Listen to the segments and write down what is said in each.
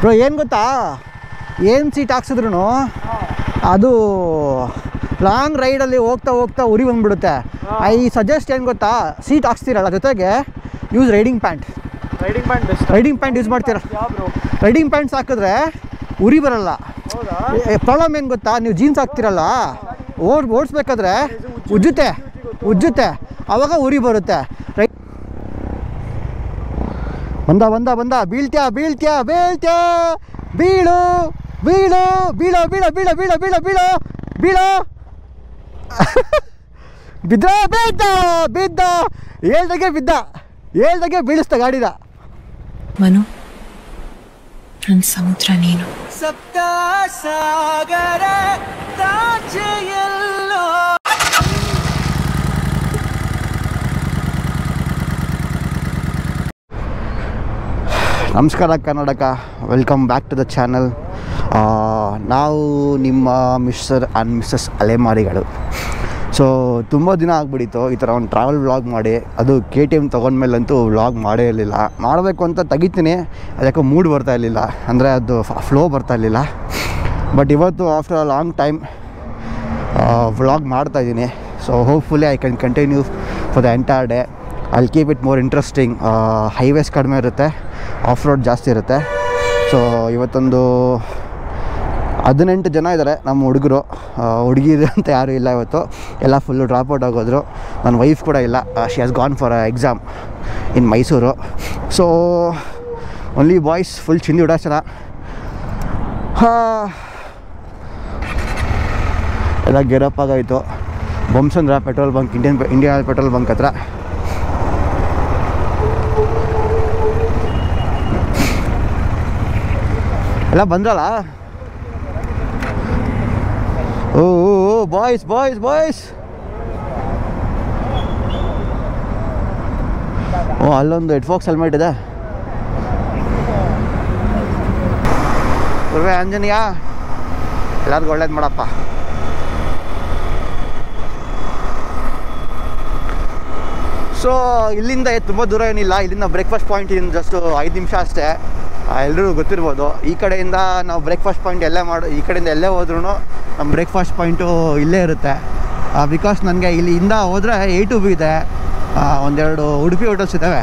Bro ಏನು ಗೊತ್ತಾ, ಏನು ಸೀಟ್ ಹಾಕ್ಸಿದ್ರು ಅದು ಲಾಂಗ್ ರೈಡಲ್ಲಿ ಹೋಗ್ತಾ ಹೋಗ್ತಾ ಉರಿ ಬಂದುಬಿಡುತ್ತೆ. ಐ ಸಜೆಸ್ಟ್ ಏನು ಗೊತ್ತಾ, ಸೀಟ್ ಹಾಕ್ಸ್ತೀರಲ್ಲ ಜೊತೆಗೆ ಯೂಸ್ ರೈಡಿಂಗ್ ಪ್ಯಾಂಟ್ ಯೂಸ್ ಮಾಡ್ತೀರ. ರೈಡಿಂಗ್ ಪ್ಯಾಂಟ್ಸ್ ಹಾಕಿದ್ರೆ ಉರಿ ಬರಲ್ಲ. ಪ್ರಾಬ್ಲಮ್ ಏನು ಗೊತ್ತಾ, ನೀವು ಜೀನ್ಸ್ ಹಾಕ್ತಿರಲ್ಲ ಓಡಿಸ್ಬೇಕಾದ್ರೆ ಉಜ್ಜುತ್ತೆ ಆವಾಗ ಉರಿ ಬರುತ್ತೆ. ಬಂದ ಬೀಳ್ತ್ಯಾ ಬೀಳು ಬೀಳೋ ಬೀಳೋ ಬೀಳೋ ಬೀಳೋ ಬೀಳೋ ಬೀಳೋ ಬೀಳೋ ಬೀಳೋ ಬಿದ್ದ ಹೇಳ್ದಾಗೆ ಬೀಳಿಸ್ತ ಗಾಡಿದ. ಮನು, ನನ್ನ ಸಮುದ್ರ ನೀನು. ಸಪ್ತ ಸಾಗರ ತಾಚೆಯಲ್ಲೋ. ನಮಸ್ಕಾರ Karnataka, welcome back to the channel. ನಾವು ನಿಮ್ಮ ಮಿಸ್ಟರ್ ಆ್ಯಂಡ್ ಮಿಸ್ಸಸ್ ಅಲೆಮಾರಿಗಳು. ಸೊ ತುಂಬ ದಿನ ಆಗ್ಬಿಟ್ಟಿತ್ತು ಈ ಥರ ಒಂದು ಟ್ರಾವೆಲ್ ವ್ಲಾಗ್ ಮಾಡಿ. ಅದು KTM ತೊಗೊಂಡ್ಮೇಲಂತೂ ವ್ಲಾಗ್ ಮಾಡೇ ಇರಲಿಲ್ಲ. ಮಾಡಬೇಕು ಅಂತ ತೆಗಿತೀನಿ, ಅದಕ್ಕೆ ಮೂಡ್ ಬರ್ತಾ ಇರಲಿಲ್ಲ, ಅಂದರೆ ಅದು ಫ್ಲೋ ಬರ್ತಾ ಇರಲಿಲ್ಲ. ಬಟ್ ಇವತ್ತು after a long time vlog ಮಾಡ್ತಾಯಿದ್ದೀನಿ. So hopefully I can continue for the entire day. I'll keep it more interesting. Highways ಕಡಿಮೆ ಇರುತ್ತೆ, ಆಫ್ ರೋಡ್ ಜಾಸ್ತಿ ಇರುತ್ತೆ. ಸೊ ಇವತ್ತೊಂದು 18 ಜನ ಇದ್ದಾರೆ ನಮ್ಮ ಹುಡುಗರು. ಹುಡುಗಿರು ಅಂತ ಯಾರೂ ಇಲ್ಲ ಇವತ್ತು, ಎಲ್ಲ ಫುಲ್ಲು ಡ್ರಾಪ್ಔಟ್ ಆಗೋದ್ರು. ನನ್ನ ವೈಫ್ ಕೂಡ ಇಲ್ಲ, she has gone for exam in Mysuru. So only boys, full ಚಿಂದಿ ಉಡಾಚನ. ಎಲ್ಲ ಗೆರಪ್ ಆಗೋಯ್ತು. Bommasandra petrol bunk, Indian petrol bunk ಹತ್ರ. ಎಲ್ಲ ಬಂದ್ರಲ್ಲ. ಓ ಬಾಯ್ಸ್ ಬಾಯ್ಸ್ ಬಾಯ್ಸ್. ಓ ಅಲ್ಲೊಂದು ಹೆಡ್ಫೋಕ್ಸ್ ಹೆಲ್ಮೆಟ್ ಇದೆ. ಗುರುವೆ ಆಂಜನೇಯ, ಎಲ್ಲರಿಗೂ ಒಳ್ಳೇದು ಮಾಡಪ್ಪ. ಸೊ ಇಲ್ಲಿಂದ ತುಂಬ ದೂರ ಏನಿಲ್ಲ. ಇಲ್ಲಿಂದ ಬ್ರೇಕ್ಫಾಸ್ಟ್ ಪಾಯಿಂಟ್ ಇನ್ನು ಜಸ್ಟ್ 5 ನಿಮಿಷ ಅಷ್ಟೇ. ಎಲ್ಲರಿಗೂ ಗೊತ್ತಿರ್ಬೋದು. ಈ ಕಡೆಯಿಂದ ನಾವು ಬ್ರೇಕ್ಫಾಸ್ಟ್ ಪಾಯಿಂಟ್ ಈ ಕಡೆಯಿಂದ ಎಲ್ಲೇ ಹೋದ್ರೂ ನಮ್ಮ ಬ್ರೇಕ್ಫಾಸ್ಟ್ ಪಾಯಿಂಟು ಇಲ್ಲೇ ಇರುತ್ತೆ. ಬಿಕಾಸ್ ನನಗೆ ಇಲ್ಲಿಂದ ಹೋದರೆ A to B ಇದೆ, ಒಂದೆರಡು ಉಡುಪಿ ಹೋಟೆಲ್ಸ್ ಇದ್ದಾವೆ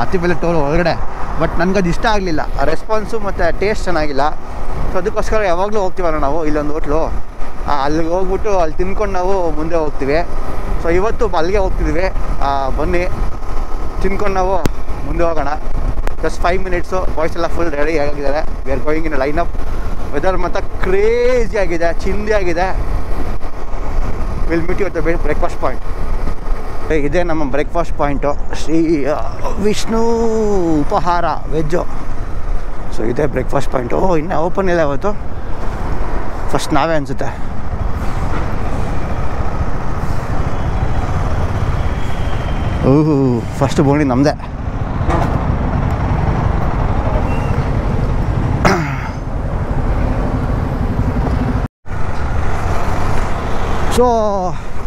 ಅತ್ತಿಬೆಲೆ ಟೋಲ್ ಒಳಗಡೆ. ಬಟ್ ನನಗದು ಇಷ್ಟ ಆಗಲಿಲ್ಲ, ರೆಸ್ಪಾನ್ಸು ಮತ್ತು ಟೇಸ್ಟ್ ಚೆನ್ನಾಗಿಲ್ಲ. ಸೊ ಅದಕ್ಕೋಸ್ಕರ ಯಾವಾಗಲೂ ಹೋಗ್ತೀವಲ್ಲ ನಾವು ಇಲ್ಲೊಂದು ಹೋಟ್ಲು, ಅಲ್ಲಿಗೆ ಹೋಗ್ಬಿಟ್ಟು ಅಲ್ಲಿ ತಿನ್ಕೊಂಡು ನಾವು ಮುಂದೆ ಹೋಗ್ತೀವಿ. ಸೊ ಇವತ್ತು ಅಲ್ಲಿಗೆ ಹೋಗ್ತಿದ್ವಿ. ಬನ್ನಿ ತಿನ್ಕೊಂಡು ನಾವು ಮುಂದೆ ಹೋಗೋಣ. Just 5 minutes. ಬಾಯ್ಸ್ ಎಲ್ಲ ಫುಲ್ ರೆಡಿ ಆಗಿದ್ದಾರೆ. We are going in line up. Weather ಮಾತ್ರ ಕ್ರೇಜಿ ಆಗಿದೆ, ಚಿಂದಿ ಆಗಿದೆ. Will meet you at the breakfast point. ಇದೇ ನಮ್ಮ breakfast point, Shri Vishnu Upahara veg. So ಇದೇ ಬ್ರೇಕ್ಫಾಸ್ಟ್ ಪಾಯಿಂಟು. ಇನ್ನೂ ಓಪನ್ ಇಲ್ಲ ಇವತ್ತು, ಫಸ್ಟ್ ನಾವೇ ಅನಿಸುತ್ತೆ. ಓಹ್, ಫಸ್ಟ್ ಬೋಣಿ ನಮ್ಮದೇ. ಸೊ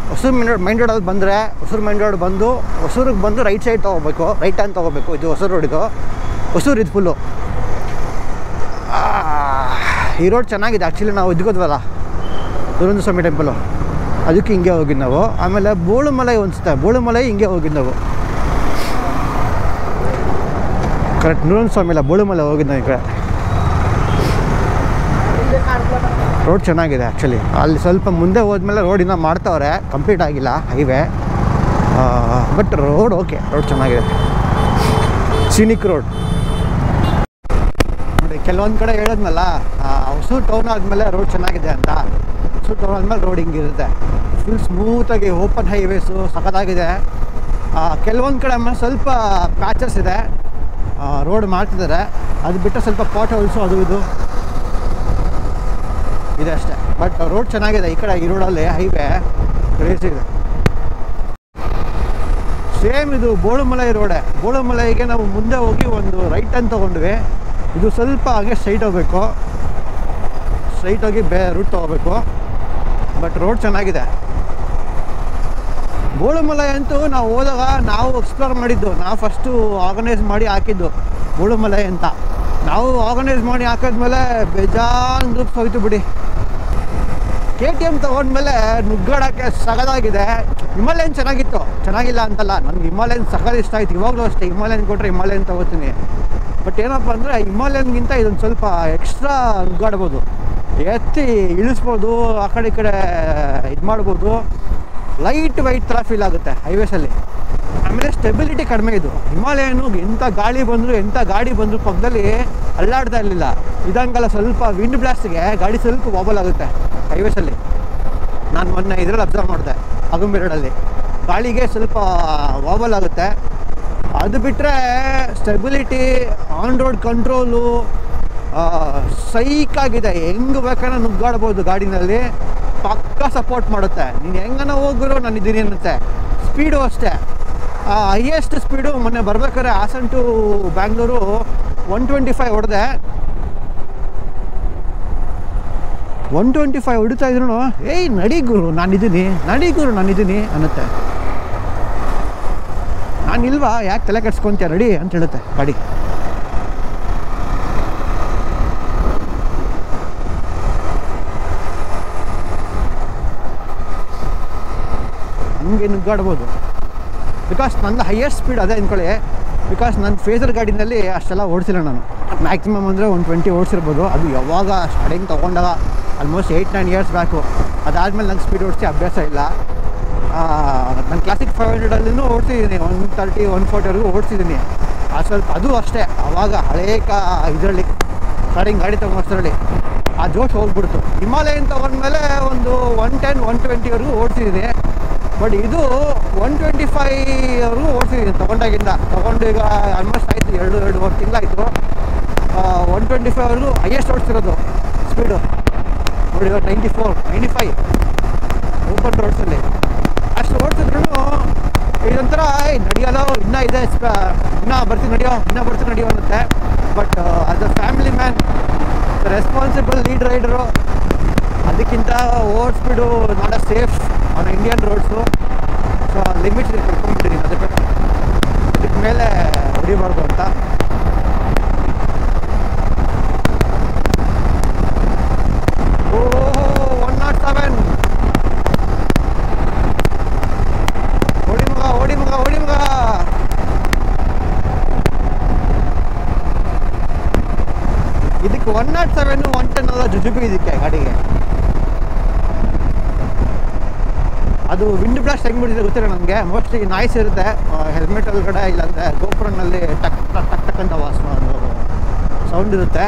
ಹೊಸೂರು ಮೈನ್ ರೋಡಲ್ಲಿ ಬಂದರೆ, ಹೊಸೂರು ಮೈನ್ ರೋಡ್ ಬಂದು ಹೊಸೂರಿಗೆ ಬಂದು ರೈಟ್ ಸೈಡ್ ತೊಗೋಬೇಕು, ರೈಟ್ ಹ್ಯಾಂಡ್ ತೊಗೋಬೇಕು. ಇದು ಹೊಸೂರು ರೋಡಿದು, ಹೊಸೂರು ಇದು ಫುಲ್ಲು. ಈ ರೋಡ್ ಚೆನ್ನಾಗಿದೆ ಆ್ಯಕ್ಚುಲಿ. ನಾವು ಇದ್ಕೋದ್ವಲ್ಲ ದುರಂತ ಸ್ವಾಮಿ ಟೆಂಪಲು, ಅದಕ್ಕೆ ಹಿಂಗೆ ಹೋಗಿದ್ದು ನಾವು. ಆಮೇಲೆ ಬೋಳುಮಲೈ ಅನಿಸುತ್ತೆ, ಬೋಳುಮಲೈ ಹಿಂಗೆ ಹೋಗಿದ್ದು ನಾವು. ಕರೆಕ್ಟ್, ನುರಂತ ಸ್ವಾಮಿ ಇಲ್ಲ, ಬೋಳುಮಲೈ ಹೋಗಿದ್ದು ನಾವು ಈ ಕಡೆ. ರೋಡ್ ಚೆನ್ನಾಗಿದೆ ಆ್ಯಕ್ಚುಲಿ. ಅಲ್ಲಿ ಸ್ವಲ್ಪ ಮುಂದೆ ಹೋದ್ಮೇಲೆ ರೋಡ್ ಇನ್ನೂ ಮಾಡ್ತಾವ್ರೆ, ಕಂಪ್ಲೀಟ್ ಆಗಿಲ್ಲ highway. But road okay, road ಚೆನ್ನಾಗಿದೆ, ಸೀನಿಕ್ ರೋಡ್. ನೋಡಿ ಕೆಲವೊಂದು ಕಡೆ ಹೇಳಿದ್ನಲ್ಲ, ಹೊಸೂರು ಟೌನ್ ಆದಮೇಲೆ ರೋಡ್ ಚೆನ್ನಾಗಿದೆ ಅಂತ. ಹೊಸೂರು ಟೌನ್ ಆದಮೇಲೆ ರೋಡ್ ಹಿಂಗಿರುತ್ತೆ, ಫುಲ್ ಸ್ಮೂತಾಗಿ ಓಪನ್ ಹೈವೇಸು ಸಖತ್ತಾಗಿದೆ. ಕೆಲವೊಂದು ಕಡೆ ಆಮೇಲೆ ಸ್ವಲ್ಪ ಪ್ಯಾಚಸ್ ಇದೆ, ರೋಡ್ ಮಾಡ್ತಿದ್ದಾರೆ. ಅದು ಬಿಟ್ಟು ಸ್ವಲ್ಪ ಪಾಟ್ ಹೋಲ್ಸು ಅದು ಇದು ಇದೆ ಅಷ್ಟೇ. ಬಟ್ ರೋಡ್ ಚೆನ್ನಾಗಿದೆ ಈ ಕಡೆ. ಈ ರೋಡಲ್ಲಿ ಹೈವೇ ಕ್ರೇಜ್ ಇದೆ. ಸೇಮ್ ಇದು ಬೋಳುಮಲೈ ರೋಡೇ. ಬೋಳುಮಲೈಗೆ ನಾವು ಮುಂದೆ ಹೋಗಿ ಒಂದು ರೈಟ್ ಟರ್ನ್ ತೊಗೊಂಡ್ವಿ. ಇದು ಸ್ವಲ್ಪ ಹಾಗೆ ಸ್ಟ್ರೈಟ್ ಹೋಗಬೇಕು, ಸ್ಟ್ರೈಟ್ ಹೋಗಿ ರೂಟ್ ತೊಗೋಬೇಕು. ಬಟ್ ರೋಡ್ ಚೆನ್ನಾಗಿದೆ. ಬೋಳುಮಲೈ ಅಂತೂ ನಾವು ಹೋದಾಗ ನಾವು ಎಕ್ಸ್ಪ್ಲೋರ್ ಮಾಡಿದ್ದು, ನಾವು ಫಸ್ಟು ಆರ್ಗನೈಸ್ ಮಾಡಿ ಹಾಕಿದ್ದು. ಮುಳುಮಲೆ ಅಂತ. ನಾವು ಆರ್ಗನೈಸ್ ಮಾಡಿ ಹಾಕಿದ್ಮೇಲೆ ಬೇಜಾನ್ ಗ್ರೂಪ್ಸ್ ಹೋಯ್ತು ಬಿಡಿ. KTM ತೊಗೊಂಡ್ಮೇಲೆ ನುಗ್ಗಾಡೋಕ್ಕೆ ಸಗದಾಗಿದೆ. ಹಿಮಾಲಯನ್ ಚೆನ್ನಾಗಿತ್ತು, ಚೆನ್ನಾಗಿಲ್ಲ ಅಂತಲ್ಲ, ನನಗೆ ಹಿಮಾಲಯನ್ ಸಗದ ಇಷ್ಟ ಆಯ್ತು. ಇವಾಗಲೂ ಅಷ್ಟೇ, ಹಿಮಾಲಯನ್ ಕೊಟ್ಟರೆ ಹಿಮಾಲಯನ್ ತೊಗೋತೀನಿ. ಬಟ್ ಏನಪ್ಪ ಅಂದರೆ ಹಿಮಾಲಯನ್ಗಿಂತ ಇದೊಂದು ಸ್ವಲ್ಪ ಎಕ್ಸ್ಟ್ರಾ ನುಗ್ಗಾಡ್ಬೋದು, ಎತ್ತಿ ಇಳಿಸ್ಬೋದು, ಆ ಕಡೆ ಈ ಕಡೆ ಇದು ಮಾಡ್ಬೋದು. ಲೈಟ್ ವೈಟ್ ಥರ ಫೀಲ್ ಆಗುತ್ತೆ ಹೈವೇಸಲ್ಲಿ. ಆಮೇಲೆ ಸ್ಟೆಬಿಲಿಟಿ ಕಡಿಮೆ ಇದು. ಹಿಮಾಲಯನು ಎಂಥ ಗಾಳಿ ಬಂದರೂ ಪಕ್ಕದಲ್ಲಿ ಅಲ್ಲಾಡ್ತಾ ಇರಲಿಲ್ಲ. ಇದಂಗೆಲ್ಲ ಸ್ವಲ್ಪ ವಿಂಡ್ ಬ್ಲಾಸ್ಟ್ಗೆ ಗಾಡಿ ಸ್ವಲ್ಪ ವಾಬಲ್ ಆಗುತ್ತೆ ಹೈವೇಸಲ್ಲಿ. ನಾನು ಮೊನ್ನೆ ಇದರಲ್ಲಿ ಅಬ್ಸರ್ವ್ ಮಾಡಿದೆ, ಅಗುಂಬೆರಡಲ್ಲಿ ಗಾಳಿಗೆ ಸ್ವಲ್ಪ ವಾಬಲ್ ಆಗುತ್ತೆ. ಅದು ಬಿಟ್ಟರೆ ಸ್ಟೆಬಿಲಿಟಿ, ಆನ್ ರೋಡ್ ಕಂಟ್ರೋಲು ಸೈಕಾಗಿದೆ. ಹೆಂಗೆ ಬೇಕಾದ್ರೆ ನುಗ್ಗಾಡ್ಬೋದು ಗಾಡಿನಲ್ಲಿ, ಪಕ್ಕ ಸಪೋರ್ಟ್ ಮಾಡುತ್ತೆ. ನೀನು ಹೆಂಗನ ಹೋಗಿರೋ ನಾನು ಇದ್ದೀನಿ ಅನ್ನುತ್ತೆ. ಸ್ಪೀಡು ಅಷ್ಟೇ, ಹೈಯೆಸ್ಟ್ ಸ್ಪೀಡು ಮೊನ್ನೆ ಬರ್ಬೇಕಾದ್ರೆ ಹಾಸನ್ ಟು ಬ್ಯಾಂಗ್ಳೂರು 125 ಹೊಡೆದೆ. 125 ಹೊಡಿತಾ ಇದ್ರು ಏಯ್ ನಡಿ ಗುರು ನಾನಿದ್ದೀನಿ ಅನ್ನುತ್ತೆ. ನಾನಿಲ್ವಾ, ಯಾಕೆ ತಲೆ ಕೆಡ್ಸ್ಕೊಂತೀಯ, ರೆಡಿ ಅಂತ ಹೇಳುತ್ತೆ ಗಾಡಿ. ಹಂಗೆ ನುಗ್ಗಾಡ್ಬೋದು. ಬಿಕಾಸ್ ನಂದು ಹೈಯೆಸ್ಟ್ ಸ್ಪೀಡ್ ಅದೇ ಅಂದ್ಕೊಳ್ಳಿ. ಬಿಕಾಸ್ ನನ್ನ ಫೇಸರ್ ಗಾಡಿನಲ್ಲಿ ಅಷ್ಟೆಲ್ಲ ಓಡಿಸಿಲ್ಲ ನಾನು. ಮ್ಯಾಕ್ಸಿಮಮ್ ಅಂದರೆ 120 ಓಡಿಸಿರ್ಬೋದು. ಅದು ಯಾವಾಗ ಸ್ಟಾರ್ಟಿಂಗ್ ತೊಗೊಂಡಾಗ ಆಲ್ಮೋಸ್ಟ್ 8-9 ಇಯರ್ಸ್ ಬ್ಯಾಕು. ಅದಾದಮೇಲೆ ನಂಗೆ ಸ್ಪೀಡ್ ಓಡಿಸಿ ಅಭ್ಯಾಸ ಇಲ್ಲ. ನಾನು ಕ್ಲಾಸಿಕ್ 500 ಓಡಿಸಿದ್ದೀನಿ, 130 140ವರೆಗೂ ಓಡಿಸಿದ್ದೀನಿ. ಸ್ವಲ್ಪ ಅದು ಅಷ್ಟೇ, ಆವಾಗ ಹಳೇ ಇದರಲ್ಲಿ ಸ್ಟಾರ್ಟಿಂಗ್ ಗಾಡಿ ತೊಗೊಂಡಷ್ಟರಲ್ಲಿ ಆ ಜೋಶ್ ಹೋಗ್ಬಿಡ್ತು. ಹಿಮಾಲಯನ್ ತೊಗೊಂಡ್ಮೇಲೆ ಒಂದು 110 120ವರೆಗೂ ಓಡಿಸಿದ್ದೀನಿ. ಬಟ್ ಇದು 125ವರೆಗೂ ಓಡಿಸಿದ್ದೀನಿ ತೊಗೊಂಡು ಈಗ ಆಲ್ಮೋಸ್ಟ್ ಆಯಿತು 2-2.5 ತಿಂಗಳಾಯಿತು. 125ವರೆಗೂ ಹೈಯೆಸ್ಟ್ ಓಡಿಸಿರೋದು ಸ್ಪೀಡು ನೋಡಿ. 94-95 ಓಪನ್ ರೋಡ್ಸಲ್ಲಿ ಅಷ್ಟು ಓಡಿಸಿದ್ರು ಇದೊಂಥರ ನಡೆಯೋಲ್ಲ, ಇನ್ನೂ ಇದೆ, ಇನ್ನೂ ಬರ್ತೀನಿ ನಡೆಯೋ ಅನ್ನುತ್ತೆ. But as a family man, responsible lead rider, ಅದಕ್ಕಿಂತ over speed not a safe on Indian roads. So limits ತಿಳ್ಕೊಂಡ್ಬಿಟ್ಟಿದ್ದೀನಿ, ಅದಕ್ಕೆ ಮೇಲೆ ಹೊಡಿಬಾರ್ದು ಅಂತ. ಓ 107 ಓಡಿ ಮಗ. ಇದಕ್ಕೆ 107 110 ಅಲ್ಲ ಜುಜುಬಿ ಇದಕ್ಕೆ ಗಾಡಿಗೆ. ಅದು ವಿಂಡ್ ಬ್ಲಾಸ್ಟ್ ಹೆಂಗೆ ಬಿಟ್ಟಿದೆ ಗೊತ್ತಿಲ್ಲ ನನಗೆ. ಮೋಸ್ಟ್ಲಿ ನಾಯ್ಸ್ ಇರುತ್ತೆ ಹೆಲ್ಮೆಟ್ ಒಳಗಡೆ, ಇಲ್ಲಾಂದರೆ ಗೋಪುರನಲ್ಲಿ ಟಕ್ ಟಕ್ ಟಕ್ ಟಕ್ ಅಂತ ಸೌಂಡ್ ಇರುತ್ತೆ.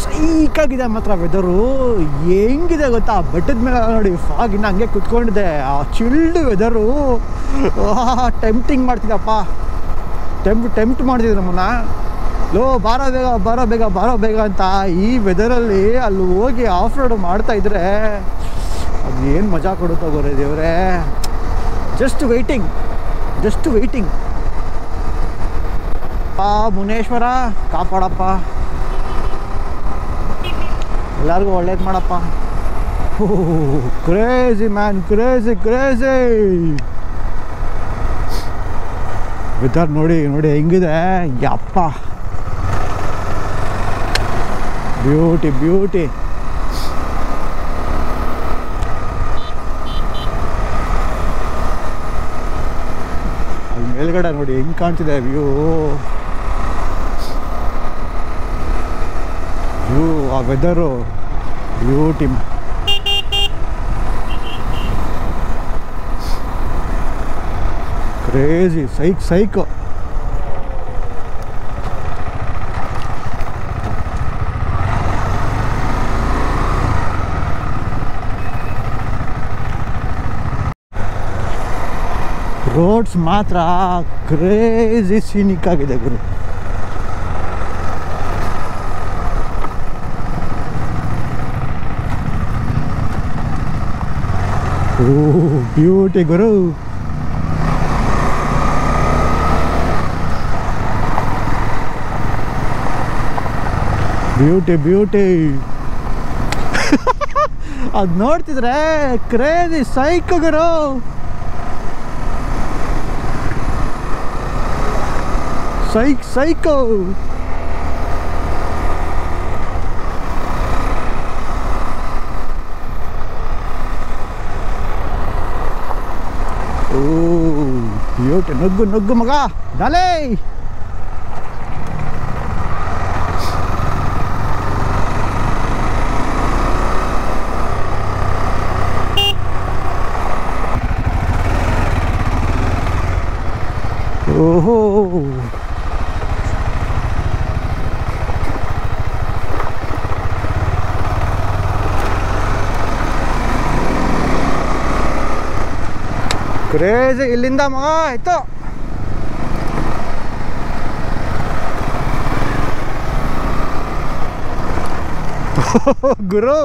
ಸೈಕಾಗಿದೆ ಮಾತ್ರ ವೆದರು. ಹೆಂಗಿದೆ ಗೊತ್ತಾ, ಬೆಟ್ಟದ ಮೇಲೆ ನೋಡಿ ಫಾಗ್ ಇನ್ನು ಹಂಗೆ ಕುತ್ಕೊಂಡಿದೆ. ಆ ಚಿಲ್ಡ್ ವೆದರು ಟೆಂಪ್ಟಿಂಗ್ ಮಾಡ್ತಿದ್ದಪ್ಪ, ಟೆಂಪ್ಟ್ ಮಾಡ್ತಿದ್ದೆ ನಮ್ಮನ್ನ. ಬಾರೋ ಬೇಗ ಅಂತ. ಈ ವೆದರಲ್ಲಿ ಅಲ್ಲಿ ಹೋಗಿ ಆಫ್ ರೋಡ್ ಮಾಡ್ತಾ ಇದ್ರೆ ಅದು ಏನು ಮಜಾ ಕೊಡುತ್ತೋ ಗೊರೇ ದೇವ್ರೆ. ಜಸ್ಟ್ ವೆಯ್ಟಿಂಗ್ ಮುನೇಶ್ವರ ಕಾಪಾಡಪ್ಪ, ಎಲ್ಲರಿಗೂ ಒಳ್ಳೇದು ಮಾಡಪ್ಪ. ಕ್ರೇಜಿ ಮ್ಯಾನ್, ಕ್ರೇಜಿ ವೆದರ್ ನೋಡಿ ಹೆಂಗಿದೆ. ಯಪ್ಪ ಬ್ಯೂಟಿ. ಅಲ್ಲಿ ಮೇಲ್ಗಡೆ ನೋಡಿ ಹೆಂಗೆ ಕಾಣ್ತಿದೆ ವ್ಯೂ. ಆ ವೆದರು ಬ್ಯೂಟಿ. ಕ್ರೇಜಿ ಸೈಕ್. ರೋಡ್ಸ್ ಮಾತ್ರ ಕ್ರೇಜಿ ಸೀನಿಕ್ ಆಗಿದೆ ಗುರು. ಬ್ಯೂಟಿ ಗುರು. ಬ್ಯೂಟಿ ಅದು ನೋಡ್ತಿದ್ರೆ ಕ್ರೇಜಿ ಸೈಕಗರು. ಸೈಕೋ ಓ ಬ್ಯೂಟಿ. ನುಗ್ಗು ಮಗ ಡಾಲೇ. ಓಹೋ ಕ್ರೇಜಿ. ಇಲ್ಲಿಂದ ಮಗ ಆಯ್ತು. ಗುರು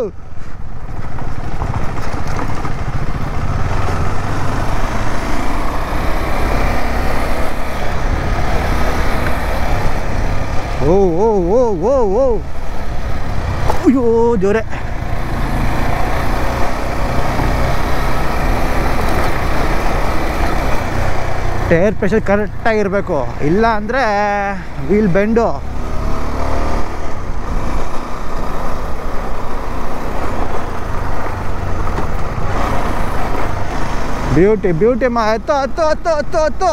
ಓ ಓ ಓ ಓ ಓ ಅಯ್ಯೋ ಜೋರೆ. ಟೈರ್ ಪ್ರೆಷರ್ ಕರೆಕ್ಟಾಗಿರಬೇಕು, ಇಲ್ಲ ಅಂದರೆ ವೀಲ್ ಬೆಂಡು. ಬ್ಯೂಟಿ ಮಾ. ಹತ್ತು.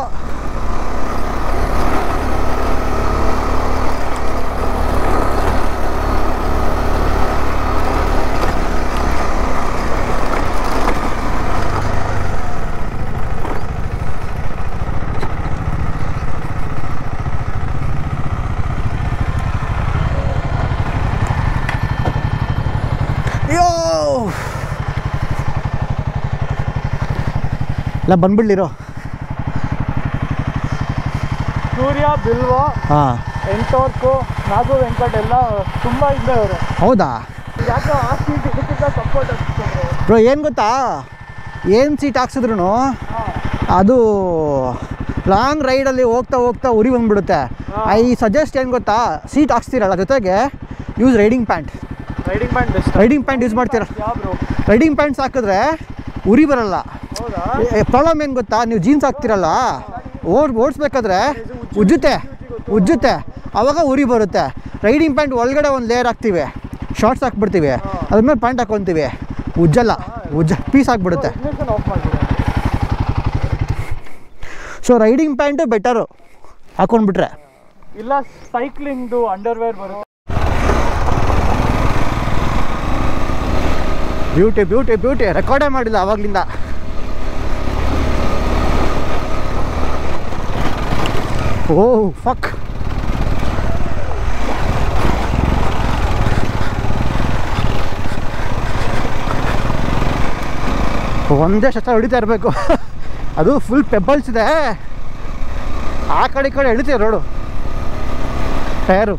ಎಲ್ಲ ಬಂದ್ಬಿಡ್ಲಿರೋ. ಸೂರ್ಯ, ಬಿಲ್ವ, ಹಾಂ, ಎಂಟೋರ್ಕು, ನಾಗು ವೆಂಕಟ್ ಎಲ್ಲ ತುಂಬ ಇದ್ದೇ ಅವರು. ಹೌದಾ? ಯಾಕೆ ಆ ಸೀಟ್ ಇದಕ್ಕಿಂತ ಸಪೋರ್ಟ್ ಆಗ್ತಿದ್ರು ಬ್ರೋ. ಏನು ಗೊತ್ತಾ, ಏನು ಸೀಟ್ ಹಾಕ್ಸಿದ್ರು ಅದು ಲಾಂಗ್ ರೈಡಲ್ಲಿ ಹೋಗ್ತಾ ಉರಿ ಬಂದ್ಬಿಡುತ್ತೆ. ಐ ಸಜೆಸ್ಟ್ ಏನು ಗೊತ್ತಾ, ಸೀಟ್ ಹಾಕ್ಸ್ತೀರಲ್ಲ ಜೊತೆಗೆ use riding pant. Riding pant use ಮಾಡ್ತೀರ. ರೈಡಿಂಗ್ ಪ್ಯಾಂಟ್ಸ್ ಹಾಕಿದ್ರೆ ಉರಿ ಬರಲ್ಲ. ಪ್ರಾಬ್ಲಮ್ ಏನು ಗೊತ್ತಾ, ನೀವು ಜೀನ್ಸ್ ಹಾಕ್ತಿರಲ್ಲ, ಓಡಿಸ್ಬೇಕಾದ್ರೆ ಉಜ್ಜುತ್ತೆ, ಆವಾಗ ಉರಿ ಬರುತ್ತೆ. ರೈಡಿಂಗ್ ಪ್ಯಾಂಟ್ ಒಳಗಡೆ ಒಂದು ಲೇಯರ್ ಹಾಕ್ತೀವಿ, ಶಾರ್ಟ್ಸ್ ಹಾಕ್ಬಿಡ್ತೀವಿ, ಅದ್ಮೇಲೆ ಪ್ಯಾಂಟ್ ಹಾಕ್ಕೊತೀವಿ, ಉಜ್ಜಲ್ಲ, ಪೀಸ್ ಹಾಕ್ಬಿಡುತ್ತೆ. ಸೊ ರೈಡಿಂಗ್ ಪ್ಯಾಂಟು ಬೆಟರು ಹಾಕೊಂಡ್ಬಿಟ್ರೆ. ಇಲ್ಲ ಸೈಕ್ಲಿಂಗ್ದು ಅಂಡರ್ವೇರ್ ಬರುತ್ತೆ. ಬ್ಯೂಟಿ. ರೆಕಾರ್ಡೇ ಮಾಡಿಲ್ಲ ಆವಾಗಲಿಂದ. ಓ ಫಕ್. ಒಂದೇ ಶಸ್ತ್ರ ಹೊಡಿತಾ ಇರಬೇಕು. ಅದು ಫುಲ್ ಪೆಬ್ಬಲ್ಸ್ ಇದೆ, ಆ ಕಡೆ ಈ ಕಡೆ ಎಳಿತೀವಿ ರೋಡು ಟಯರು.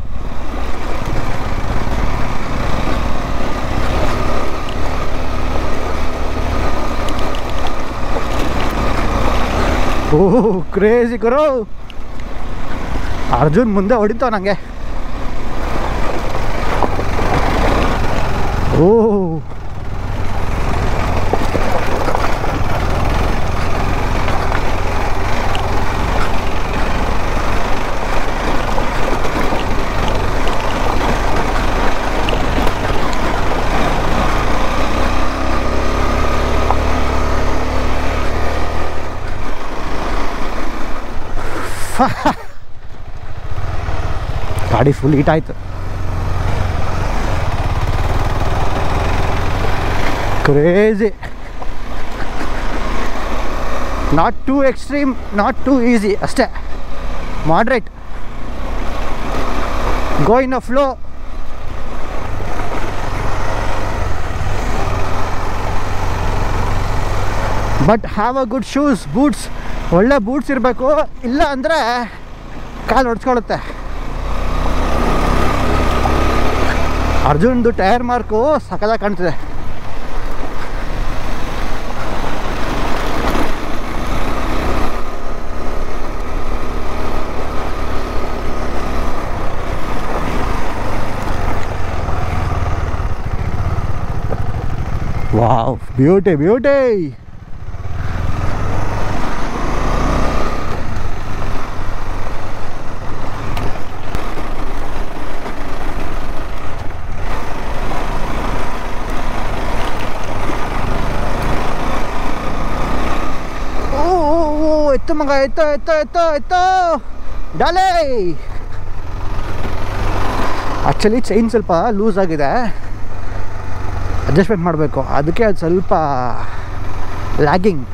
ಓಹ್ ಕ್ರೇಜಿ ಗುರು. ಅರ್ಜುನ್ ಮುಂದೆ ಹೊಡಿತಾವ ನನಗೆ. ಓಹ್ ಗಾಡಿ ಫುಲ್ ಹೀಟ್ ಆಯಿತು. Crazy. Not too extreme, not too easy, ಅಷ್ಟೇ moderate. Go in a flow. But have a good shoes, boots. ಒಳ್ಳೆ ಬೂಟ್ಸ್ ಇರಬೇಕು, ಇಲ್ಲ ಅಂದರೆ ಕಾಲು ಹೊಡ್ಸ್ಕೊಳ್ಳುತ್ತೆ. ಅರ್ಜುನ್ದು ಟೈರ್ ಮಾರ್ಕು ಸಕಲಾಗಿ ಕಾಣ್ತಿದೆ. Wow, beauty beauty. ಎತ್ತು ಮಗ, ಎತ್ತು ಎತ್ತು ಎತ್ತು ಎತ್ತು ಡಾಲೆ. ಆ್ಯಕ್ಚುಲಿ ಚೈನ್ ಸ್ವಲ್ಪ ಲೂಸ್ ಆಗಿದೆ, ಅಡ್ಜಸ್ಟ್ಮೆಂಟ್ ಮಾಡಬೇಕು, ಅದಕ್ಕೆ ಅದು ಸ್ವಲ್ಪ ಲ್ಯಾಗಿಂಗ್.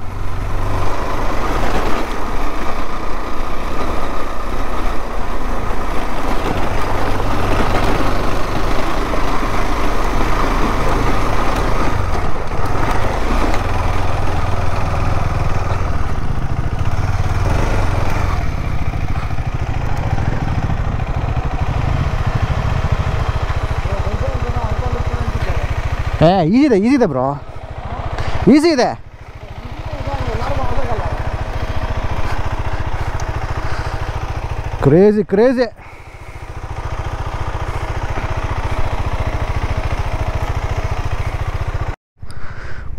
ಈಸಿ ಇದೆ ಬ್ರೋ, ಈಸಿ ಇದೆ. Crazy crazy.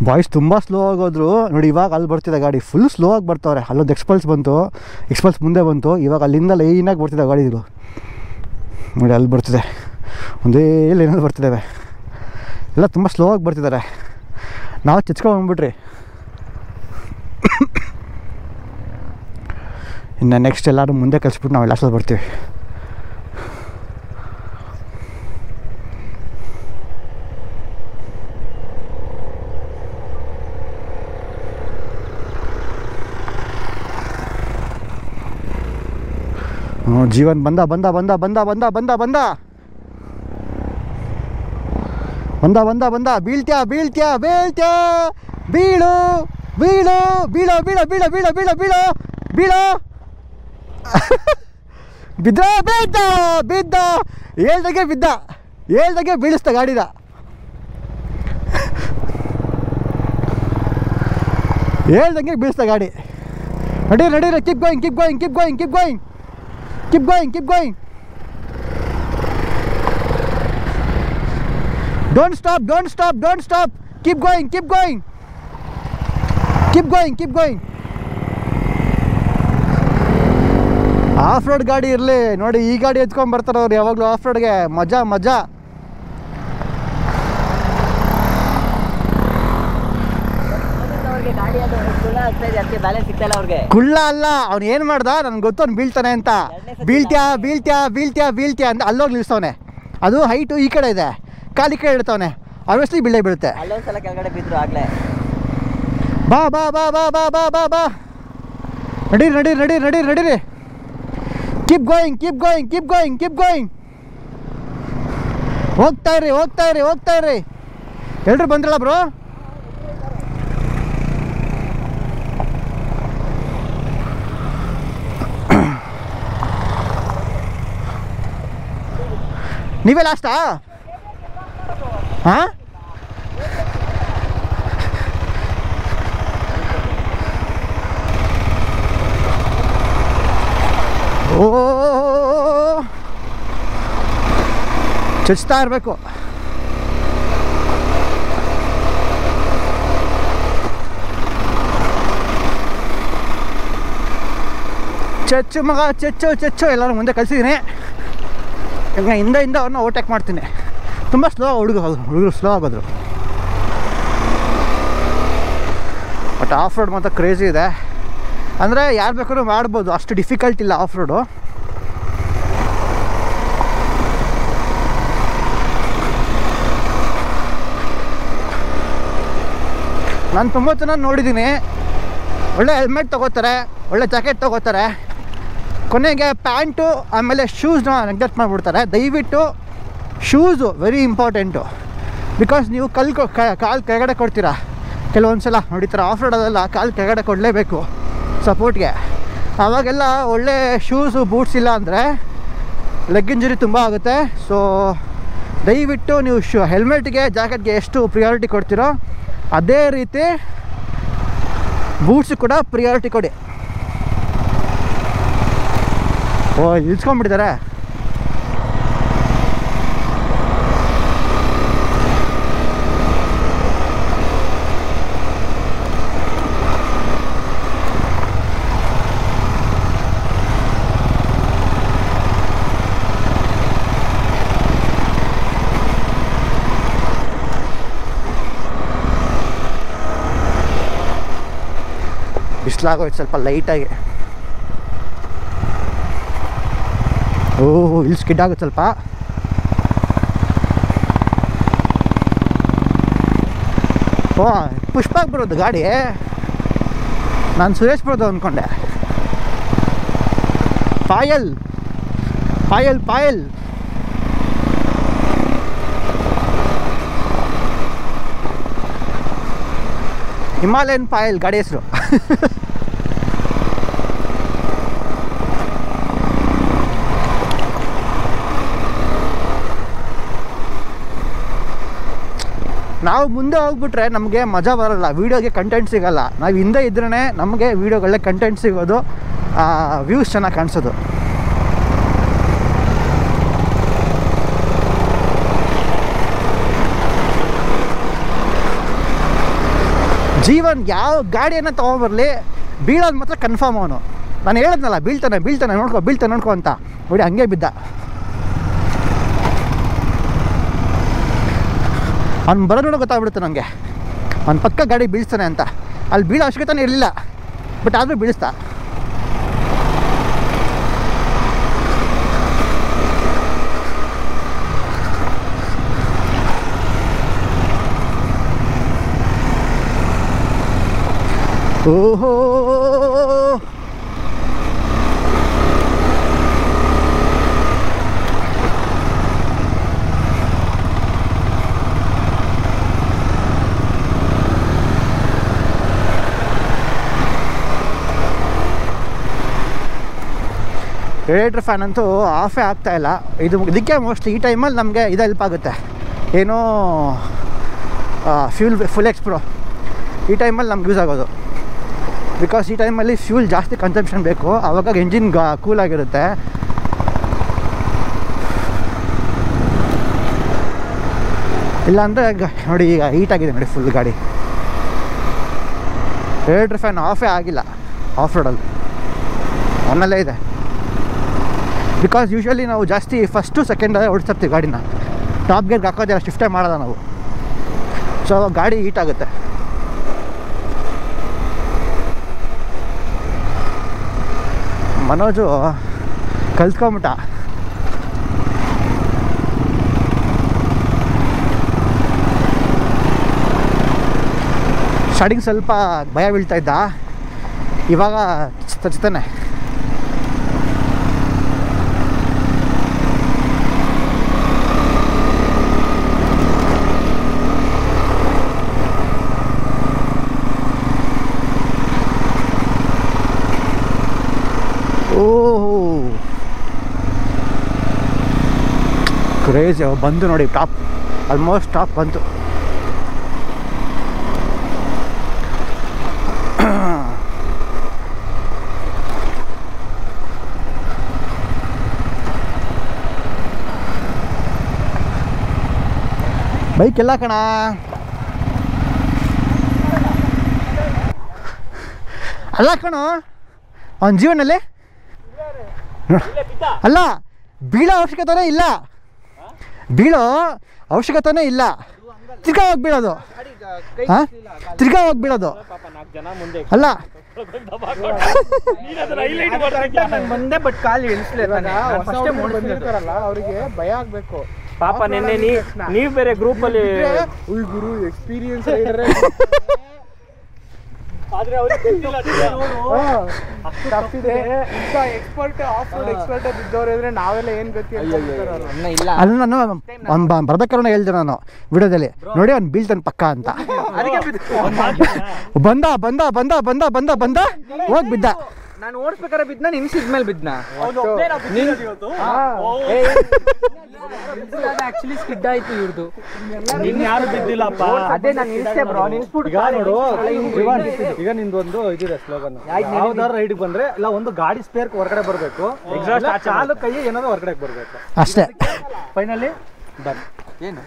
ಬಾಯ್ಸ್ ತುಂಬ ಸ್ಲೋ ಆಗೋದ್ರು ನೋಡಿ. ಇವಾಗ ಅಲ್ಲಿ ಬರ್ತಿದೆ ಗಾಡಿ, ಫುಲ್ ಸ್ಲೋ ಆಗಿ ಬರ್ತಾವ್ರೆ. ಅಲ್ಲೊಂದು ಎಕ್ಸ್ಪಲ್ಸ್ ಬಂತು, ಎಕ್ಸ್ಪಲ್ಸ್ ಮುಂದೆ ಬಂತು, ಇವಾಗ ಅಲ್ಲಿಂದ ಲೈನಾಗಿ ಬರ್ತಿದೆ ಗಾಡಿಗಳು ನೋಡಿ. ಅಲ್ಲಿ ಬರ್ತಿದೆ, ಒಂದೇ ಲೈನಲ್ಲಿ ಬರ್ತಿದ್ದಾವೆ, ಎಲ್ಲ ತುಂಬ ಸ್ಲೋ ಆಗಿ ಬರ್ತಿದ್ದಾರೆ. ನಾವು ಚಚ್ಕೊಂಡ್ಬಿಟ್ರಿ. ಇನ್ನು ನೆಕ್ಸ್ಟ್ ಎಲ್ಲರೂ ಮುಂದೆ ಕಳಿಸ್ಬಿಟ್ಟು ನಾವು ಲಾಸ್ಟಲ್ಲಿ ಬರ್ತೀವಿ. ಜೀವನ್ ಬಂದ ಬಂದ ಬಂದ ಬಂದ ಬಂದ ಬಂದ ಬಂದ ಬಂದ ಬಂದ ಬಂದ. ಬೀಳ್ತ್ಯಾ ಬೀಳ್ತ್ಯಾ ಬೀಳ್ತ್ಯಾ, ಬೀಳು ಬೀಳು ಬೀಳೋ ಬೀಳೋ ಬೀಳೋ ಬೀಳೋ ಬೀಳೋ ಬೀಳೋ ಬೀಳೋ. ಬಿದ್ದ ಬಿದ್ದ ಬಿದ್ದ, ಹೇಳ್ದಾಗೆ ಬಿದ್ದ, ಹೇಳ್ದಾಗೆ ಬೀಳಿಸ್ದ ಗಾಡಿದ. ಹೇಳ್ದಂಗೆ ಬೀಳಿಸ್ದ ಗಾಡಿ. ನಡೀರಿ ನಡೀರಿ, keep going keep going keep going keep going keep going keep going. Don't stop, don't stop, don't stop. Keep going, keep going. Keep going, keep going. Of road ಗಾಡಿ ಇರಲಿ ನೋಡಿ, ಈ ಗಾಡಿ ಎತ್ಕೊಂಡು ಬರ್ತಾರೆ ಅವ್ರು ಯಾವಾಗಲೂ ಆಫ್ ರೋಡ್ಗೆ. ಮಜಾ ಮಜಾ. ಕುಳ್ಳ ಅಲ್ಲ, ಅವ್ನು ಏನು ಮಾಡ್ದ ನನಗೆ ಗೊತ್ತು, ಅವ್ನು ಬೀಳ್ತಾನೆ ಅಂತ. ಬೀಳ್ತ್ಯಾ ಬೀಳ್ತ್ಯಾ ಬೀಳ್ತ್ಯಾ ಬೀಳ್ತ್ಯಾ ಅಂತ ಅಲ್ಲೋಗಿ ನಿಲ್ಲಿಸ್ತವನೆ. ಅದು ಹೈಟು ಈ ಕಡೆ ಇದೆ, ಕಾಲಿ ಕಡೆ ಇಡ್ತಾವನೆ, ಆಬ್ವಿಯಸ್ಲಿ ಬೀಳೇ ಬೀಳುತ್ತೆ. ಅಲ್ಲೊಂದ್ಸಲ ಕೆಳಗಡೆ ಬಿದ್ರು ಆಗ್ಲೇ. ಬಾ ಬಾ ಬಾ ಬಾ ಬಾ ಬಾ ಬಾ ಬಾ, ನಡೀರಿ ನಡೀರಿ ನಡೀರಿ ನಡೀರಿ ನಡೀರಿ. Keep going keep going keep going keep going. ಹೋಗ್ತಾ ಇರಿ ಹೋಗ್ತಾ ಇರಿ ಹೋಗ್ತಾ ಇರಿ. ಎಲ್ರು ಬಂದ್ರಲ್ಲ ಬ್ರೋ? ನೀವೇ ಲಾಸ್ಟಾ? ಹಾಂ, ಓ ಚಚ್ತಾ ಇರಬೇಕು. ಚಚ್ಚು ಮಗ, ಚಚ್ಚು ಚಚ್ಚು. ಎಲ್ಲರೂ ಮುಂದೆ ಕಳಿಸಿದ್ದೀನಿ. ಈಗ ಹಿಂದೆ ಅವ್ರನ್ನ ಓವರ್ಟೇಕ್ ಮಾಡ್ತೀನಿ. ತುಂಬ ಸ್ಲೋ ಹುಡುಗರು ಸ್ಲೋ ಆಗೋದ್ರು. ಬಟ್ ಆಫ್ ರೋಡ್ ಮಾತ್ರ ಕ್ರೇಜಿ ಇದೆ. ಅಂದರೆ ಯಾರು ಬೇಕಾದ್ರೂ ಮಾಡ್ಬೋದು, ಅಷ್ಟು ಡಿಫಿಕಲ್ಟ್ ಇಲ್ಲ ಆಫ್ ರೋಡು. ನಾನು ತುಂಬ ಚೆನ್ನಾಗಿ ನೋಡಿದ್ದೀನಿ. ಒಳ್ಳೆ ಹೆಲ್ಮೆಟ್ ತೊಗೋತಾರೆ, ಒಳ್ಳೆ ಜಾಕೆಟ್ ತೊಗೋತಾರೆ, ಕೊನೆಗೆ ಪ್ಯಾಂಟು ಆಮೇಲೆ ಶೂಸ್ನ ನೆಗ್ಲೆಕ್ಟ್ ಮಾಡಿಬಿಡ್ತಾರೆ. ದಯವಿಟ್ಟು ಶೂಸು ವೆರಿ ಇಂಪಾರ್ಟೆಂಟು. ಬಿಕಾಸ್ ನೀವು ಕಾಲು ಕೆಳಗಡೆ ಕೊಡ್ತೀರಾ ಕೆಲವೊಂದು ಸಲ ನೋಡಿತಾರೆ. ಆಫ್ ರೋಡಲ್ಲೆಲ್ಲ ಕಾಲು ಕೆಳಗಡೆ ಕೊಡಲೇಬೇಕು ಸಪೋರ್ಟ್ಗೆ. ಆವಾಗೆಲ್ಲ ಒಳ್ಳೆ ಶೂಸು ಬೂಟ್ಸ್ ಇಲ್ಲ ಅಂದರೆ ಲೆಗ್ ಇಂಜುರಿ ತುಂಬ ಆಗುತ್ತೆ. ಸೊ ದಯವಿಟ್ಟು ನೀವು ಹೆಲ್ಮೆಟ್ಗೆ ಜಾಕೆಟ್ಗೆ ಎಷ್ಟು ಪ್ರಿಯಾರಿಟಿ ಕೊಡ್ತೀರೋ ಅದೇ ರೀತಿ ಬೂಟ್ಸ್ ಕೂಡ ಪ್ರಿಯಾರಿಟಿ ಕೊಡಿ. ಓ ಇಳ್ಸ್ಕೊಂಡ್ಬಿಟ್ಟಿದ್ದಾರೆ. ಬಿಸಿಲಾಗೋಯ್ತು ಸ್ವಲ್ಪ ಲೈಟಾಗಿ. ಓಹ್ ಇಲ್ಲಿ ಸ್ಕಿಡ್ ಆಗುತ್ತೆ ಸ್ವಲ್ಪ. ಓ ಪುಷ್ಪಾಗಿ ಬರೋದು ಗಾಡಿ. ನಾನು ಸುರೇಶ್ ಬರೋದು ಅಂದ್ಕೊಂಡೆ. ಪಾಯಲ್ ಪಾಯಲ್ ಪಾಯಲ್ ಹಿಮಾಲಯನ್ ಪಾಯಲ್ ಗಾಡಿ ಹೆಸರು. ನಾವು ಮುಂದೆ ಹೋಗ್ಬಿಟ್ರೆ ನಮಗೆ ಮಜಾ ಬರೋಲ್ಲ, ವೀಡಿಯೋಗೆ ಕಂಟೆಂಟ್ ಸಿಗೋಲ್ಲ. ನಾವು ಹಿಂದೆ ಇದ್ರೇ ನಮಗೆ ವೀಡಿಯೋಗಳೇ ಕಂಟೆಂಟ್ ಸಿಗೋದು, ವ್ಯೂಸ್ ಚೆನ್ನಾಗಿ ಕಾಣಿಸೋದು. ಜೀವನ್ ಯಾವ ಗಾಡಿಯನ್ನು ತೊಗೊಂಬರಲಿ ಬೀಳೋದು ಮಾತ್ರ ಕನ್ಫರ್ಮ್. ಅವನು ನಾನು ಹೇಳಿದ್ನಲ್ಲ ಬೀಳ್ತಾನೆ ನೋಡ್ಕೊ ಅಂತ. ನೋಡಿ ಹಂಗೆ ಬಿದ್ದ. ಅವ್ನು ಬರೋದು ಗೊತ್ತಾಗ್ಬಿಡುತ್ತೆ ನನಗೆ, ಅವ್ನು ಪಕ್ಕ ಗಾಡಿ ಬೀಳಿಸ್ತಾನೆ ಅಂತ. ಅಲ್ಲಿ ಬೀಳೋ ಅವಶ್ಯಕತೆನೇ ಇರಲಿಲ್ಲ, ಬಟ್ ಆದರೂ ಬೀಳಿಸ್ತಾ. ಓಹೋ ರೇಡಿಯೇಟರ್ ಫ್ಯಾನ್ ಅಂತೂ ಆಫೇ ಆಗ್ತಾಯಿಲ್ಲ. ಇದಕ್ಕೆ ಮೋಸ್ಟ್ಲಿ ಈ ಟೈಮಲ್ಲಿ ನಮಗೆ ಇದು ಹೆಲ್ಪ್ ಆಗುತ್ತೆ, ಏನೋ ಫುಲ್ ಎಕ್ಸ್ಪ್ರೋ ಈ ಟೈಮಲ್ಲಿ ನಮ್ಗೆ ಯೂಸ್ ಆಗೋದು. ಬಿಕಾಸ್ ಈ ಟೈಮಲ್ಲಿ ಫ್ಯೂಲ್ ಜಾಸ್ತಿ ಕನ್ಸಂಪ್ಷನ್ ಬೇಕು, ಆವಾಗ ಎಂಜಿನ್ ಕೂಲಾಗಿರುತ್ತೆ. ಇಲ್ಲಾಂದರೆ ನೋಡಿ ಈಗ ಹೀಟಾಗಿದೆ ನೋಡಿ ಫುಲ್ ಗಾಡಿ. ರೇಡಿಯೇಟರ್ ಫ್ಯಾನ್ ಆಫೇ ಆಗಿಲ್ಲ ಆಫ್ ರೋಡಲ್ಲಿ, ಅವನಲ್ಲೇ ಇದೆ. ಬಿಕಾಸ್ ಯೂಶ್ವಲಿ ನಾವು ಜಾಸ್ತಿ ಫಸ್ಟು ಸೆಕೆಂಡಲ್ಲೇ ಓಡಿಸ್ತೀವಿ ಗಾಡಿನ, ಟಾಪ್ ಗೇರ್ಗೆ ಹಾಕೋದೆಲ್ಲ ಶಿಫ್ಟೇ ಮಾಡೋದ ನಾವು. ಸೊ ಗಾಡಿ ಹೀಟ್ ಆಗುತ್ತೆ. ಮನೋಜು ಕಲ್ತ್ಕೊಂಬಿಟ್ಟ. ಸ್ಟಾರ್ಟಿಂಗ್ ಸ್ವಲ್ಪ ಭಯ ಬೀಳ್ತಾ ಇದ್ದ, ಇವಾಗ ತಚ್ತಾನೆ. ಓಹೋ ಕ್ರೇಜಿ ಬಂತು ನೋಡಿ, ಟಾಪ್ ಆಲ್ಮೋಸ್ಟ್ ಟಾಪ್ ಬಂತು. ಬೈಕ್ ಎಲ್ಲ ಕಣ, ಅಲ್ಲ ಕಣೋ ಅವನ ಜೀವನದಲ್ಲಿ ಅಲ್ಲ, ಬೀಳೋ ಅವಶ್ಯಕತೆನೇ ಇಲ್ಲ, ತಿರ್ಗಾ ಹೋಗಿ ಬೀಳೋದು. ತಿರ್ಗಾ ಹೋಗಿ ಬೀಳೋದು ಅಲ್ಲ. ಬಂದೆ ಬಟ್ ಕಾಲು ಇಳಿಸ್ಲಿಲ್ಲ, ಅವ್ರಿಗೆ ಭಯ ಆಗ್ಬೇಕು ಪಾಪ. ನೆನ್ನೆ ನೀವು ಬೇರೆ ಗ್ರೂಪ್ ಅಲ್ಲಿ ಗುರು ಎಕ್ಸ್ಪೀರಿಯನ್ಸ್ ಆದ್ರೆ ಅವ್ರಿಗೆ ತಪ್ಪಿದೆ. ಇಂಥ ಎಕ್ಸ್ಪರ್ಟ್ ಆಫ್ ರೋಡ್ ಎಕ್ಸ್ಪರ್ಟ್ ಬಿದ್ದವ್ರು ಇದ್ರೆ ನಾವೆಲ್ಲ ಏನ್ ಗತಿ ಇಲ್ಲ. ಅಲ್ಲಿ ನಾನು ಬರ್ಬೇಕಾದ್ರೆ ಹೇಳ್ದೆ ನಾನು ವಿಡಿಯೋದಲ್ಲಿ, ನೋಡಿ ಅವ್ನು ಬೀಳ್ತಾನೆ ಪಕ್ಕ ಅಂತ. ಬಂದ ಬಂದ ಬಂದ ಬಂದ ಬಂದ ಬಂದ ಹೋಗಿ ಬಿದ್ದ. ನಾನು ಓಡಿಸ್ಬೇಕಾದ್ರೆ ಬಿದ್ನ, ನಿನ್ಸಿದ್ಮೇಲೆ ಬಿದ್ನ. ಆಕ್ಚುಲಿ ಸ್ಕಿಡ್ ಆಯ್ತು ಇವ್ರದ್ದು. ಯಾರು ಬಿದ್ದಿಲ್ಲಪ್ಪ. ಅದೇ ನಾನು ನಿಲ್ಸೆ ಬ್ರೋ, ನಿಲ್ಸ್ಬಿಟ್ಟು ನೋಡು. ಈಗ ನಿಂದೊಂದು ಇದಿದೆ ಸ್ಲೋಗನ್, ಯಾವ್ದಾರು ರೈಡ್ಗೆ ಬಂದ್ರೆ ಇಲ್ಲ ಒಂದು ಗಾಡಿ ಸ್ಪೇರ್ ಹೊರಗಡೆ ಬರ್ಬೇಕು, ಚಾಲು ಕೈ ಏನಾದ್ರು ಹೊರಗಡೆ ಬರ್ಬೇಕು ಅಷ್ಟೇ. Finally done. ಏನು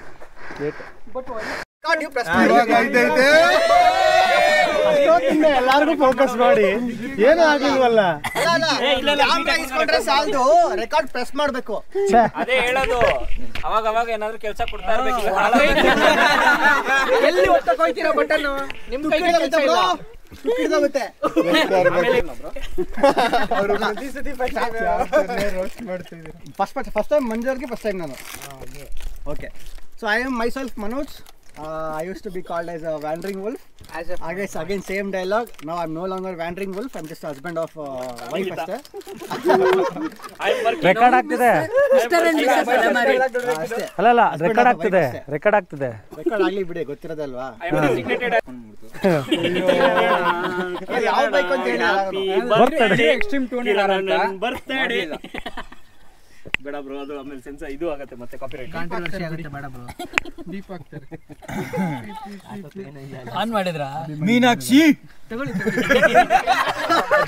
ಎಲ್ಲಾರ್ಗು ಫೋಕಸ್ ಮಾಡಿ ಏನು ಆಗಿಲ್ವಲ್ಲ. ರೆಕಾರ್ಡ್ ಪ್ರೆಸ್ ಮಾಡ್ಬೇಕು. ಅದೇ ಹೇಳೋದು, ಅವಾಗ ಏನಾದ್ರು ಕೆಲಸ ಕೊಡ್ತಾ ಇರ್ಬೇಕು. ಎಲ್ಲಿ ಒತ್ತಕ್ ಹೋಗ್ತೀರಾ ಬಟನ್? ನಿಮ್ ಕೈ ಕೆಲಸ ಇಲ್ಲ. ಫಸ್ಟ್ ಟೈಮ್ ಮಂಜುವರ್ಗೆ ಫಸ್ಟ್ ಟೈಮ್ ನಾನು. Okay, so I am my self Manoj. I used to be called as a wandering wolf. Again same dialogue. Now I'm no longer wandering wolf. I'm just a husband of wife ಅಷ್ಟೇ. Record ಆಗ್ತಿದೆ. ಅಲ್ಲ record ಆಗ್ತಿದೆ. Record ಆಗ್ಲಿ ಬಿಡಿ, ಗೊತ್ತಿರೋದಲ್ವಾ. ಯಾವ bike ಅಂತ ಹೇಳಿ extreme tour birthday ಬೇಡ ಬ್ರೋ, ಅದು ಆಮೇಲೆ ಸೆನ್ಸರ್ ಇದು ಆಗತ್ತೆ, ಮತ್ತೆ ಕಾಪಿರೈಟ್ ಕಾಂಟ್ರವರ್ಸಿ ಆಗುತ್ತೆ. ಬೇಡ ಬ್ರೋ, ದೀಪ ಹಾಕ್ತಾರೆ. ಆನ್ ಮಾಡಿದ್ರ ಮೀನಾಕ್ಷಿ ತಗೊಳ್ಳಿ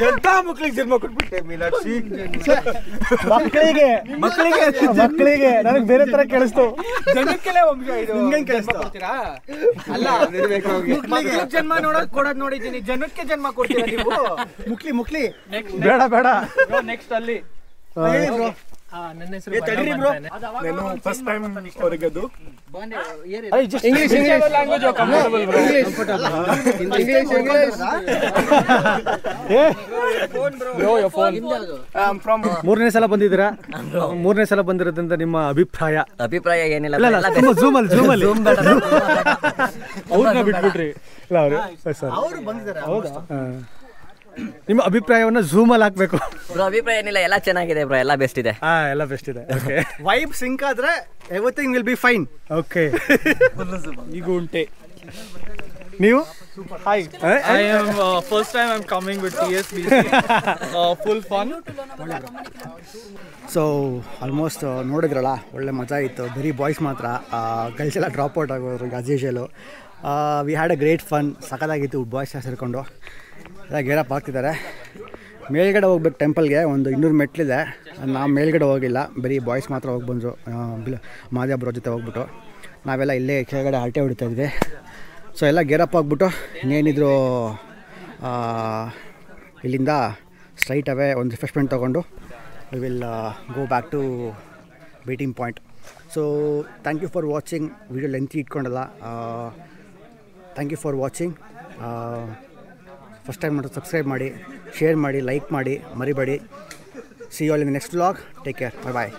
ಎಂತ ಮಕ್ಕಳಿಗೆ ಜನ್ಮ ಕೊಟ್ಬಿಟ್ಟೆ ಮೀನಾಕ್ಷಿ. ಮಕ್ಕಳಿಗೆ ನನಗೆ ಬೇರೆ ತರ ಕೇಳಿಸ್ತು. ಜನಕ್ಕೆಲ್ಲ ಜನ್ಮ ಕೊಡ್ತೀರಾ? ಅಲ್ಲ, ಮಕ್ಕಳಿಗೆ ಜನ್ಮ ಕೊಡೋದ್ ನೋಡಿದ್ದೀನಿ, ಜನಕ್ಕೆ ಜನ್ಮ ಕೊಡ್ತೀರಾ ನೀವು? ಮುಕ್ಲಿ ಬೇಡ ನೆಕ್ಸ್ಟ್ ಅಲ್ಲಿ ನನ್ನ ಹೆಸರು ನಾನು ಫಸ್ಟ್ ಟೈಮ್ ಹೊರಗದು ಇಂಗ್ಲಿಷ್ ಲ್ಯಾಂಗ್ವೇಜ್ ಕಂಫರ್ಟಬಲ್ ಬ್ರೋ. ಮೂರನೇ ಸಲ ಬಂದಿದ್ದೀರಾ? ಮೂರನೇ ಸಲ ಬಂದಿರೋದ್ರಿಂದ ನಿಮ್ಮ ಅಭಿಪ್ರಾಯ ಏನಿಲ್ಲ. ಝೂಮಲ್ಲಿ ಅವ್ರನ್ನ ಬಿಟ್ಬಿಟ್ರಿ. ಅವರು ಬಂದಿದ್ದಾರೆ. ಹೌದಾ? ನಿಮ್ಮ ಅಭಿಪ್ರಾಯವನ್ನು ಝೂಮಲ್ಲಿ ಹಾಕ್ಬೇಕು. ಬ್ರೋ ಅಭಿಪ್ರಾಯ ಏನಿಲ್ಲ, ಎಲ್ಲ ಚೆನ್ನಾಗಿದೆ ಬ್ರೋ, ಎಲ್ಲ ಬೆಸ್ಟ್ ಇದೆ. ಎಲ್ಲ ಬೆಸ್ಟ್ ಇದೆ. ವೈಬ್ ಸಿಂಕ್ ಆದ್ರೆ everything will be fine. Okay, ಈಗ ಉಂಟೆ. ನೀವು? Hi, I am first time I'm coming with TSBC. Full fun. So almost ನೋಡಿದ್ರಲ್ಲ, ಒಳ್ಳೆ ಮಜಾ ಇತ್ತು. ಬರೀ ಬಾಯ್ಸ್ ಮಾತ್ರ, ಗರ್ಲ್ಸ್ ಎಲ್ಲ ಡ್ರಾಪ್ ಔಟ್ ಆಗೋರು as usual. We had a great fun. ಸಖತ್ತಾಗಿತ್ತು ಬಾಯ್ಸ್ ಸೇರಿಕೊಂಡು. ಎಲ್ಲ ಗೇರಪ್ ಆಗ್ತಿದ್ದಾರೆ. ಮೇಲ್ಗಡೆ ಹೋಗ್ಬೇಕು ಟೆಂಪಲ್ಗೆ, ಒಂದು 200 ಮೆಟ್ಲಿದೆ. ನಾವು ಮೇಲ್ಗಡೆ ಹೋಗಿಲ್ಲ, ಬರೀ ಬಾಯ್ಸ್ ಮಾತ್ರ ಹೋಗಿ ಬಂದರು. ಮಾದೇವ್ರ ಜೊತೆ ಹೋಗ್ಬಿಟ್ಟು ನಾವೆಲ್ಲ ಇಲ್ಲೇ ಕೆಳಗಡೆ ಹರಟೆ ಹೊಡಿತಾಯಿದ್ವಿ. ಸೊ ಎಲ್ಲ ಗೇರಪ್ ಆಗಿಬಿಟ್ಟು ಇನ್ನೇನಿದ್ರು ಇಲ್ಲಿಂದ ಸ್ಟ್ರೈಟ್ ಅವೇ ಒಂದು ರಿಫ್ರೆಶ್ಮೆಂಟ್ ತೊಗೊಂಡು we will go back to meeting point. So thank you for watching. Video lengthy ಇಟ್ಕೊಂಡಲ್ಲ. Thank you for watching. First time ನೋಡಿದ್ರೆ ಸಬ್ಸ್ಕ್ರೈಬ್ ಮಾಡಿ, ಶೇರ್ ಮಾಡಿ, ಲೈಕ್ ಮಾಡಿ, ಮರಿಬೇಡಿ. See you all in the next vlog. Take care. Bye.